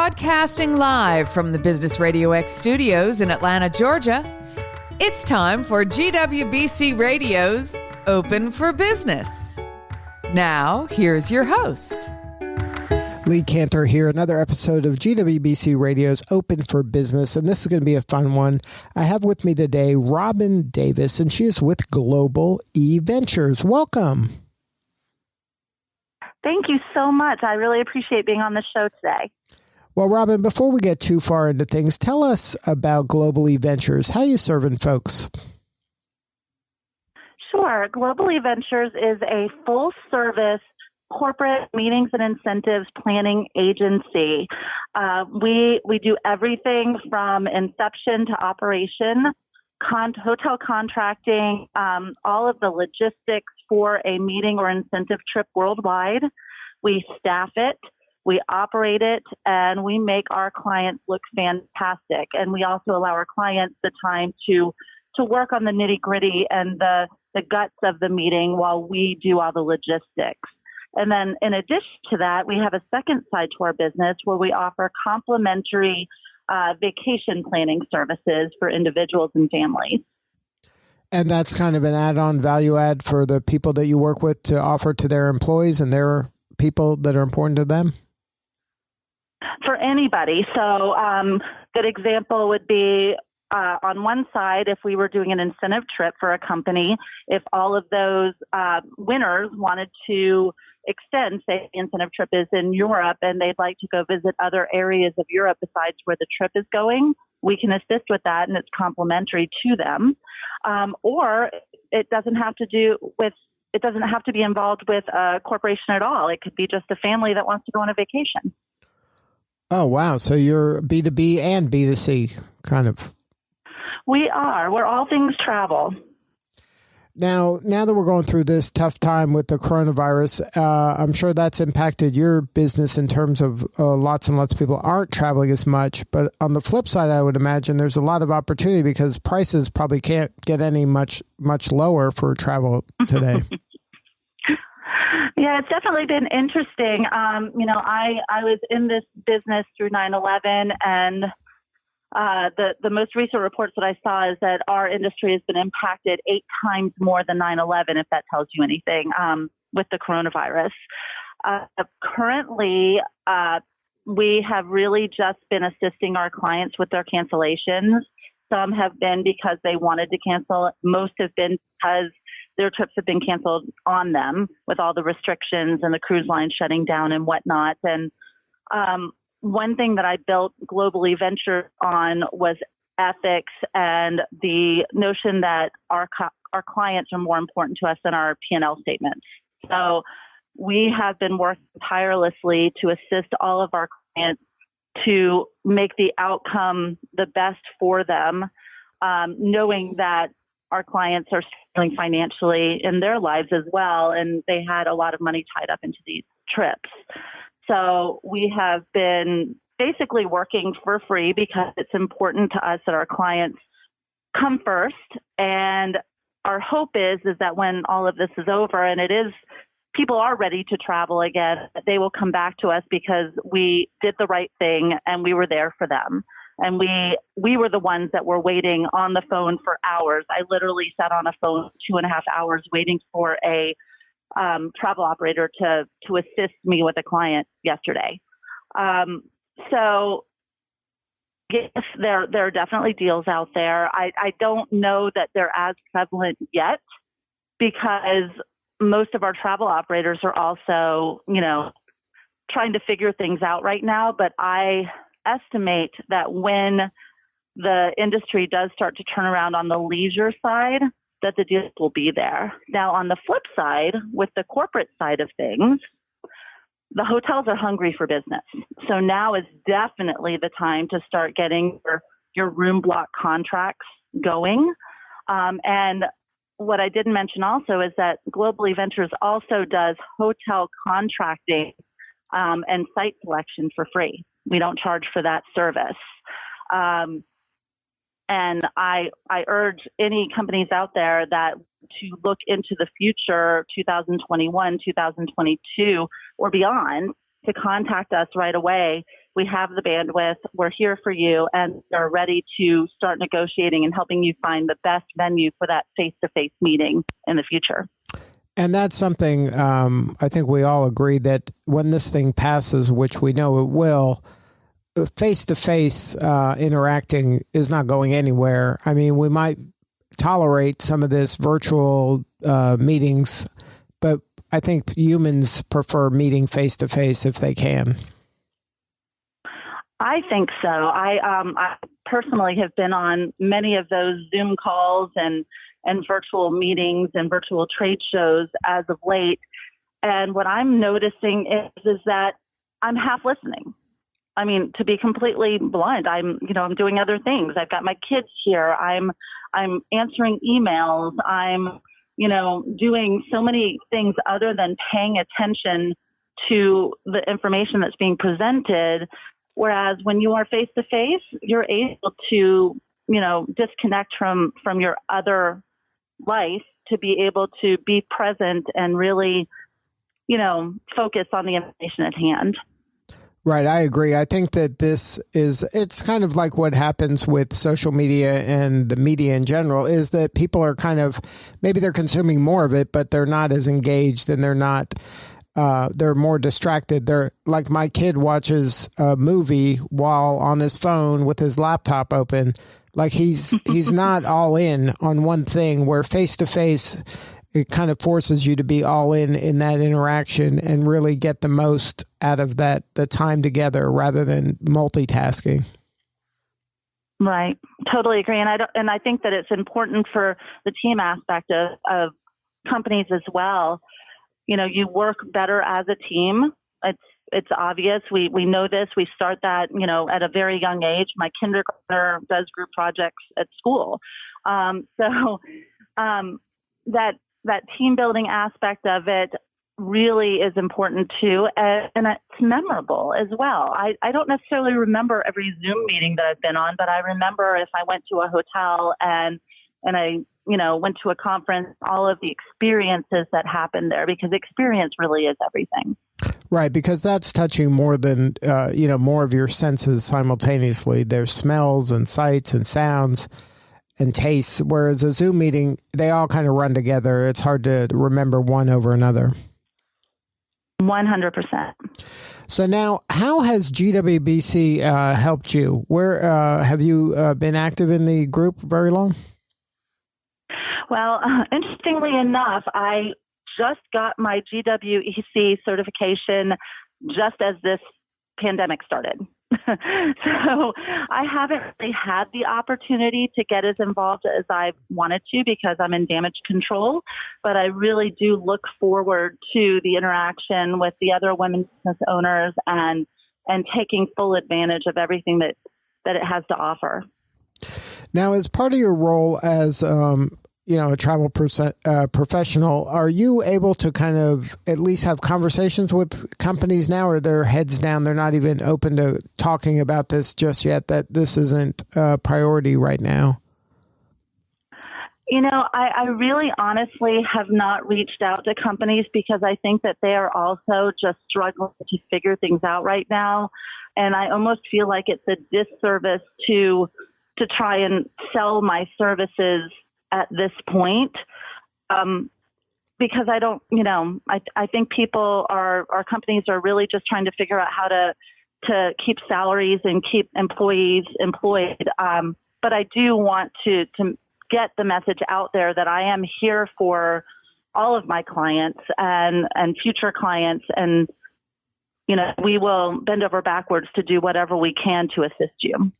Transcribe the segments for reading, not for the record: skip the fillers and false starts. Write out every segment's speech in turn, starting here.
Broadcasting live from the Business RadioX studios in Atlanta, Georgia, it's time for GWBC Radio's Open for Business. Now, here's your host. Lee Cantor here, another episode of GWBC Radio's Open for Business, and this is going to be a fun one. I have with me today Robyn Davis, and she is with Global Eventures. Welcome. Thank you so much. I really appreciate being on the show today. Well, Robyn, before we get too far into things, tell us about Global Eventures. How are you serving folks? Sure. Global Eventures is a full-service corporate meetings and incentives planning agency. We do everything from inception to operation, hotel contracting, all of the logistics for a meeting or incentive trip worldwide. We staff it, we operate it, and we make our clients look fantastic. And we also allow our clients the time to work on the nitty-gritty and the guts of the meeting while we do all the logistics. And then in addition to that, we have a second side to our business where we offer complimentary vacation planning services for individuals and families. And that's kind of an add-on value add for the people that you work with to offer to their employees and their people that are important to them? For anybody. So good example would be on one side, if we were doing an incentive trip for a company, if all of those winners wanted to extend, say the incentive trip is in Europe and they'd like to go visit other areas of Europe besides where the trip is going, we can assist with that and it's complimentary to them. Or it doesn't have to be involved with a corporation at all. It could be just a family that wants to go on a vacation. Oh, wow. So you're B2B and B2C kind of. We are. We're all things travel. Now that we're going through this tough time with the coronavirus, I'm sure that's impacted your business in terms of lots and lots of people aren't traveling as much. But on the flip side, I would imagine there's a lot of opportunity because prices probably can't get any much lower for travel today. Yeah, it's definitely been interesting. I was in this business through 9/11, and the most recent reports that I saw is that our industry has been impacted 8 times more than 9/11, if that tells you anything, with the coronavirus. Currently, we have really just been assisting our clients with their cancellations. Some have been because they wanted to cancel. Most have been because their trips have been canceled on them with all the restrictions and the cruise line shutting down and whatnot. And one thing that I built Global Eventures on was ethics and the notion that our clients are more important to us than our P&L statements. So we have been working tirelessly to assist all of our clients to make the outcome the best for them, knowing that our clients are struggling financially in their lives as well, and they had a lot of money tied up into these trips. So we have been basically working for free because it's important to us that our clients come first. And our hope is that when all of this is over and people are ready to travel again, they will come back to us because we did the right thing and we were there for them. And we were the ones that were waiting on the phone for hours. I literally sat on a phone 2.5 hours waiting for a travel operator to assist me with a client yesterday. So yes, there are definitely deals out there. I don't know that they're as prevalent yet because most of our travel operators are also, trying to figure things out right now. But I estimate that when the industry does start to turn around on the leisure side, that the deals will be there. Now, on the flip side, with the corporate side of things, the hotels are hungry for business. So now is definitely the time to start getting your room block contracts going. And what I didn't mention also is that Global Eventures also does hotel contracting and site selection for free. We don't charge for that service. And I urge any companies out there that to look into the future, 2021, 2022, or beyond, to contact us right away we have the bandwidth, we're here for you, and are ready to start negotiating and helping you find the best venue for that face-to-face meeting in the future. And that's something I think we all agree that when this thing passes, which we know it will, face-to-face interacting is not going anywhere. I mean, we might tolerate some of this virtual meetings, but I think humans prefer meeting face-to-face if they can. I think so. I personally have been on many of those Zoom calls and virtual meetings and virtual trade shows as of late. And what I'm noticing is that I'm half listening. I mean, to be completely blunt, I'm doing other things. I've got my kids here. I'm answering emails. I'm, doing so many things other than paying attention to the information that's being presented. Whereas when you are face to face, you're able to, disconnect from your other life to be able to be present and really, focus on the information at hand. Right. I agree. I think that it's kind of like what happens with social media and the media in general is that people are maybe they're consuming more of it, but they're not as engaged and they're more distracted. They're like my kid watches a movie while on his phone with his laptop open. Like he's not all in on one thing, where face to face, it kind of forces you to be all in that interaction and really get the most out of the time together rather than multitasking. Right. Totally agree. And I think that it's important for the team aspect of companies as well. You work better as a team. It's obvious. We know this. We start that, at a very young age. My kindergartner does group projects at school. That team building aspect of it really is important too. And it's memorable as well. I don't necessarily remember every Zoom meeting that I've been on, but I remember if I went to a hotel and I, went to a conference, all of the experiences that happened there, because experience really is everything. Right, because that's touching more than, more of your senses simultaneously. There's smells and sights and sounds and tastes, whereas a Zoom meeting, they all kind of run together. It's hard to remember one over another. 100%. So now, how has GWBC helped you? Where have you been active in the group very long? Well, interestingly enough, I just got my GWEC certification just as this pandemic started. So I haven't really had the opportunity to get as involved as I wanted to because I'm in damage control, but I really do look forward to the interaction with the other women business owners and taking full advantage of everything that it has to offer. Now, as part of your role as a travel professional, are you able to kind of at least have conversations with companies now, or they're heads down? They're not even open to talking about this just yet, that this isn't a priority right now? I really honestly have not reached out to companies because I think that they are also just struggling to figure things out right now. And I almost feel like it's a disservice to try and sell my services at this point, because I don't, I think our companies are really just trying to figure out how to keep salaries and keep employees employed. But I do want to get the message out there that I am here for all of my clients and future clients. And, we will bend over backwards to do whatever we can to assist you.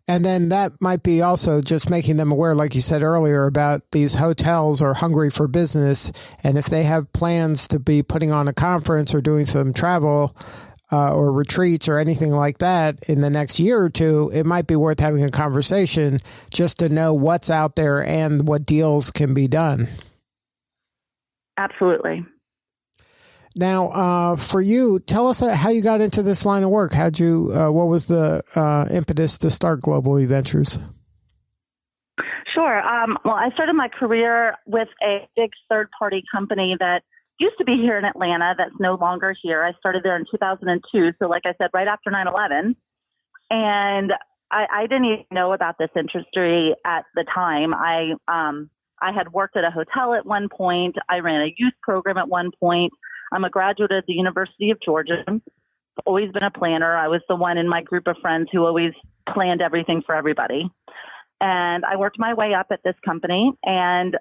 And then that might be also just making them aware, like you said earlier, about these hotels are hungry for business. And if they have plans to be putting on a conference or doing some travel or retreats or anything like that in the next year or two, it might be worth having a conversation just to know what's out there and what deals can be done. Absolutely. Now, for you, tell us how you got into this line of work. What was the impetus to start Global Eventures? Sure. Well, I started my career with a big third-party company that used to be here in Atlanta that's no longer here. I started there in 2002. So like I said, right after 9/11. And I didn't even know about this industry at the time. I had worked at a hotel at one point. I ran a youth program at one point. I'm a graduate of the University of Georgia. I've always been a planner. I was the one in my group of friends who always planned everything for everybody. And I worked my way up at this company and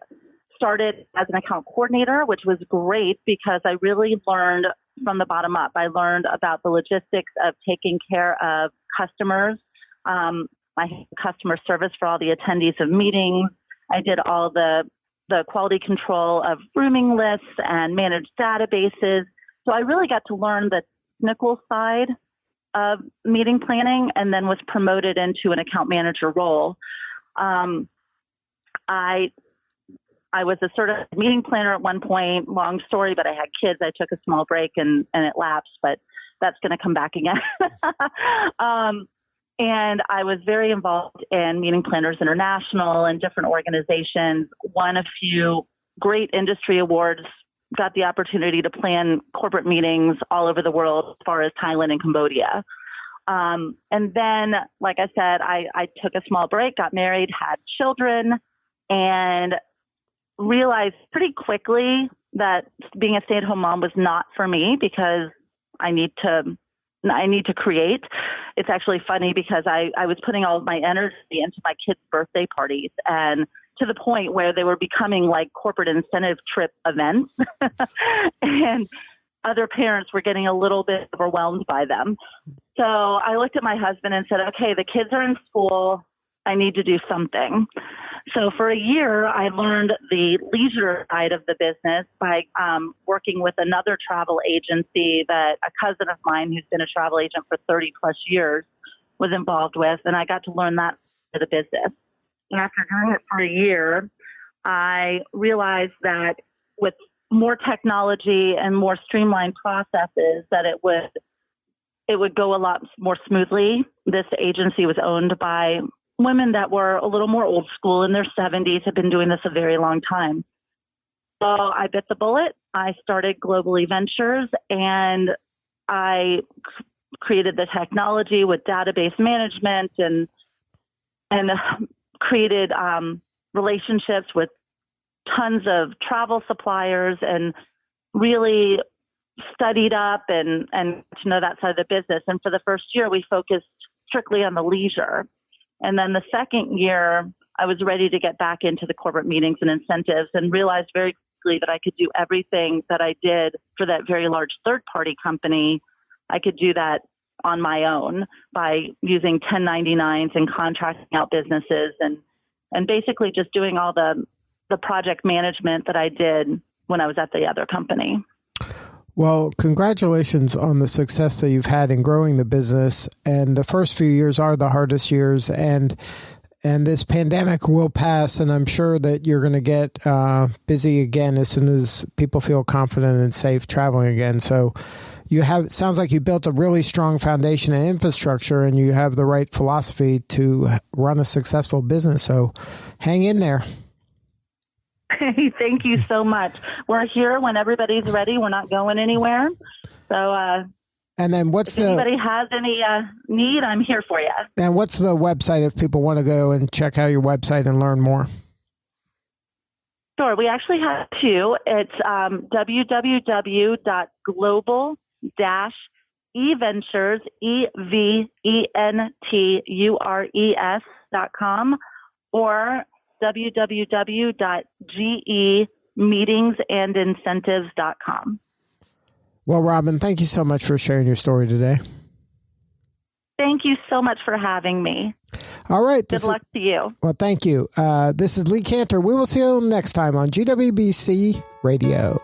started as an account coordinator, which was great because I really learned from the bottom up. I learned about the logistics of taking care of customers. I had customer service for all the attendees of meetings. I did all the quality control of rooming lists and managed databases. So I really got to learn the technical side of meeting planning, and then was promoted into an account manager role. I was a certified meeting planner at one point. Long story, but I had kids. I took a small break and it lapsed, but that's going to come back again. And I was very involved in Meeting Planners International and different organizations, won a few great industry awards, got the opportunity to plan corporate meetings all over the world as far as Thailand and Cambodia. And then, like I said, I took a small break, got married, had children, and realized pretty quickly that being a stay-at-home mom was not for me because I need to create. It's actually funny because I was putting all of my energy into my kids' birthday parties, and to the point where they were becoming like corporate incentive trip events. And other parents were getting a little bit overwhelmed by them. So I looked at my husband and said, okay, the kids are in school. I need to do something. So for a year, I learned the leisure side of the business by working with another travel agency that a cousin of mine who's been a travel agent for 30 plus years was involved with. And I got to learn that side of the business. And after doing it for a year, I realized that with more technology and more streamlined processes that it would go a lot more smoothly. This agency was owned by women that were a little more old school in their 70s, had been doing this a very long time. So I bit the bullet. I started Global Eventures, and I created the technology with database management and created relationships with tons of travel suppliers and really studied up and to know that side of the business. And for the first year, we focused strictly on the leisure. And then the second year, I was ready to get back into the corporate meetings and incentives and realized very quickly that I could do everything that I did for that very large third-party company. I could do that on my own by using 1099s and contracting out businesses and basically just doing all the project management that I did when I was at the other company. Well, congratulations on the success that you've had in growing the business. And the first few years are the hardest years. And this pandemic will pass. And I'm sure that you're going to get busy again as soon as people feel confident and safe traveling again. So it sounds like you built a really strong foundation and infrastructure, and you have the right philosophy to run a successful business. So hang in there. Thank you so much. We're here when everybody's ready. We're not going anywhere. So, and then if anybody has any need, I'm here for you. And what's the website if people want to go and check out your website and learn more? Sure. We actually have two. It's www.global-eventures, eventures.com, or www.gemeetingsandincentives.com. Well, Robyn, thank you so much for sharing your story today. Thank you so much for having me. All right. Good luck to you. Well, thank you. This is Lee Cantor. We will see you next time on GWBC Radio.